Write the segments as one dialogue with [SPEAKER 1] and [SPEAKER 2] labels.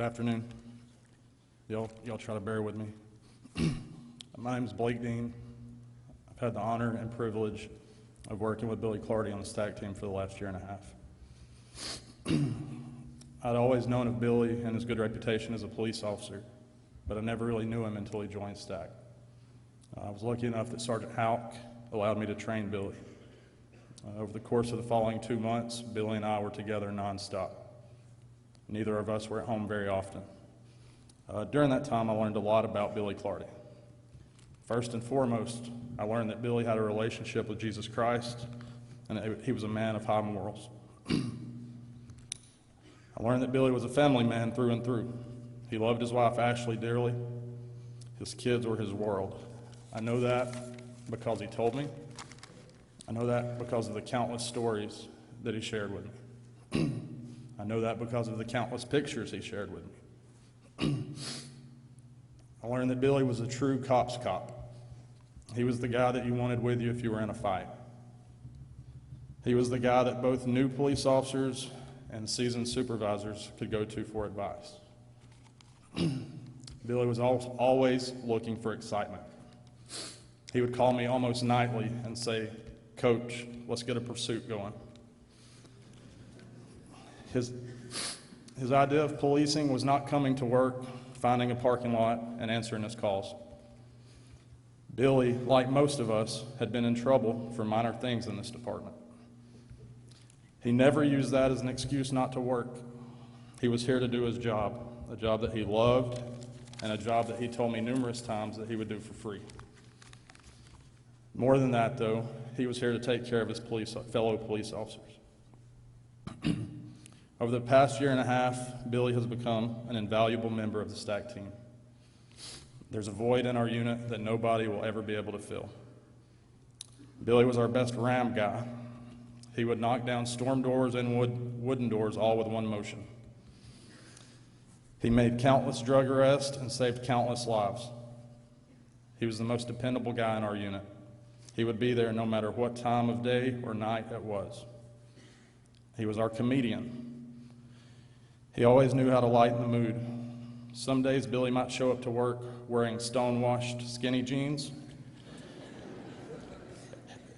[SPEAKER 1] Good afternoon. Y'all try to bear with me. My name is Blake Dean. I've had the honor and privilege of working with Billy Clardy on the stack team for the last year and a half. I'd always known of Billy and his good reputation as a police officer, but I never really knew him until he joined stack. I was lucky enough that Sergeant Houck allowed me to train Billy. Over the course of the following 2 months, Billy and I were together nonstop. Neither of us were at home very often. During that time, I learned a lot about Billy Clardy. First and foremost, I learned that Billy had a relationship with Jesus Christ and that he was a man of high morals. I learned that Billy was a family man through and through. He loved his wife Ashley dearly. His kids were his world. I know that because he told me. I know that because of the countless stories that he shared with me. I know that because of the countless pictures he shared with me. I learned that Billy was a true cop's cop. He was the guy that you wanted with you if you were in a fight. He was the guy that both new police officers and seasoned supervisors could go to for advice. Billy was always looking for excitement. He would call me almost nightly and say, "Coach, let's get a pursuit going." His idea of policing was not coming to work, finding a parking lot, and answering his calls. Billy, like most of us, had been in trouble for minor things in this department. He never used that as an excuse not to work. He was here to do his job, a job that he loved, and a job that he told me numerous times that he would do for free. More than that, though, he was here to take care of his fellow police officers. Over the past year and a half, Billy has become an invaluable member of the stack team. There's a void in our unit that nobody will ever be able to fill. Billy was our best ram guy. He would knock down storm doors and wooden doors all with one motion. He made countless drug arrests and saved countless lives. He was the most dependable guy in our unit. He would be there no matter what time of day or night it was. He was our comedian. He always knew how to lighten the mood. Some days Billy might show up to work wearing stone-washed skinny jeans,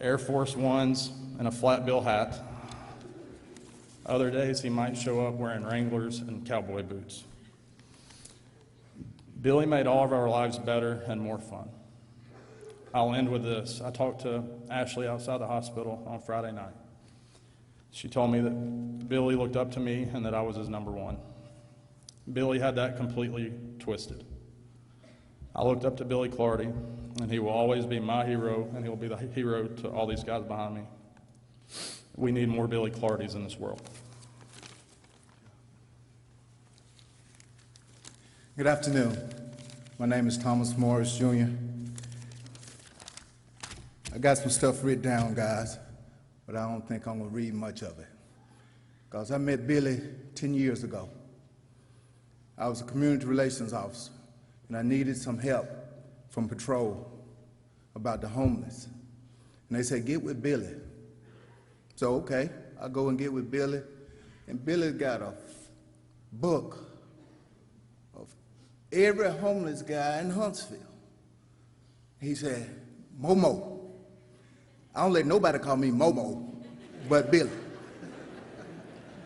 [SPEAKER 1] Air Force Ones, and a flat bill hat. Other days he might show up wearing Wranglers and cowboy boots. Billy made all of our lives better and more fun. I'll end with this. I talked to Ashley outside the hospital on Friday night. She told me that Billy looked up to me and that I was his number one. Billy had that completely twisted. I looked up to Billy Clardy, and he will always be my hero, and he'll be the hero to all these guys behind me. We need more Billy Clardy's in this world.
[SPEAKER 2] Good afternoon. My name is Thomas Morris, Jr. I got some stuff written down, guys, but I don't think I'm going to read much of it, because I met Billy 10 years ago. I was a community relations officer, and I needed some help from patrol about the homeless. And they said, "Get with Billy." So, okay, I go and get with Billy, and Billy got a book of every homeless guy in Huntsville. He said, "Momo." I don't let nobody call me Momo but Billy.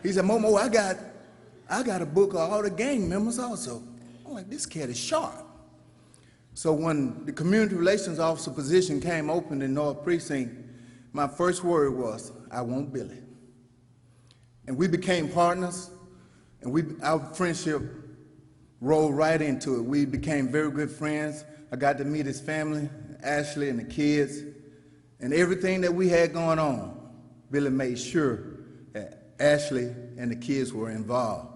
[SPEAKER 2] He said, "Momo, I got a book of all the gang members also." I'm like, this cat is sharp. So when the community relations officer position came open in North Precinct, my first word was, "I want Billy." And we became partners, and our friendship rolled right into it. We became very good friends. I got to meet his family, Ashley and the kids, and everything that we had going on, Billy made sure that Ashley and the kids were involved.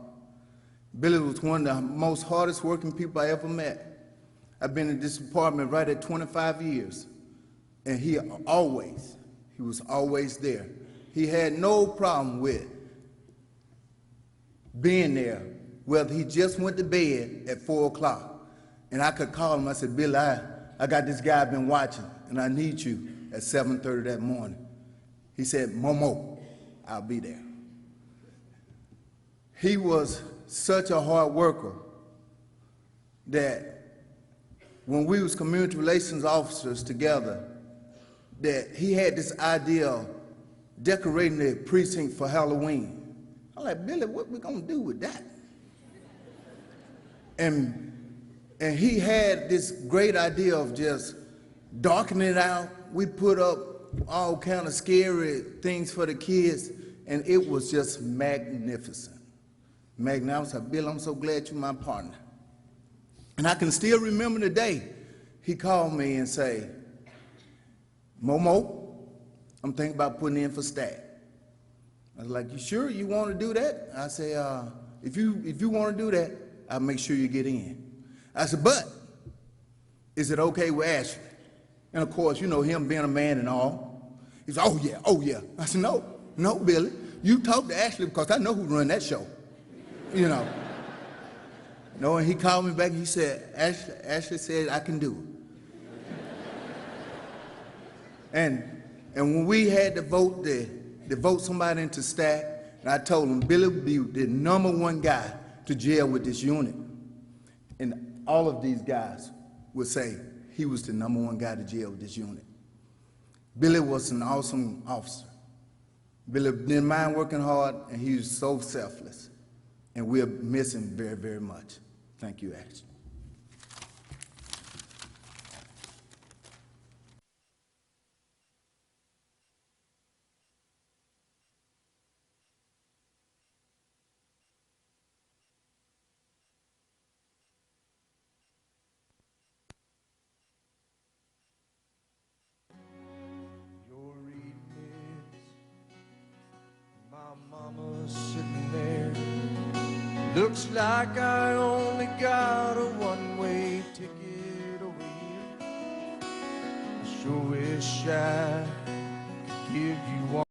[SPEAKER 2] Billy was one of the most hardest working people I ever met. I've been in this department right at 25 years, and he was always there. He had no problem with being there, whether he just went to bed at 4 o'clock, and I could call him. I said, "Billy, I got this guy I've been watching, and I need you at 7:30 that morning." He said, "Momo, I'll be there." He was such a hard worker that when we was community relations officers together, that he had this idea of decorating the precinct for Halloween. I'm like, Billy, what we gonna do with that? And he had this great idea of just darkening it out. We put up all kind of scary things for the kids, and it was just magnificent. Magnificent. I was like, Bill, I'm so glad you're my partner. And I can still remember the day he called me and say, Momo, I'm thinking about putting in for STAT. I was like, you sure you want to do that? I say, if you want to do that, I'll make sure you get in. I said, but is it okay with Ashley? And of course, you know him being a man and all. He said, oh yeah. I said, no, Billy, you talk to Ashley because I know who run that show. You know. No, and he called me back and he said, Ashley said I can do it. And when we had to vote somebody into STAT, and I told him Billy would be the #1 guy to jail with this unit. And all of these guys would say he was the #1 guy to jail with this unit. Billy was an awesome officer. Billy didn't mind working hard, and he was so selfless. And we'll miss him very, very much. Thank you, Ashley.
[SPEAKER 3] You're reading this, my mama's sitting there. Looks like I only got a one-way ticket over here. I sure wish I could give you one.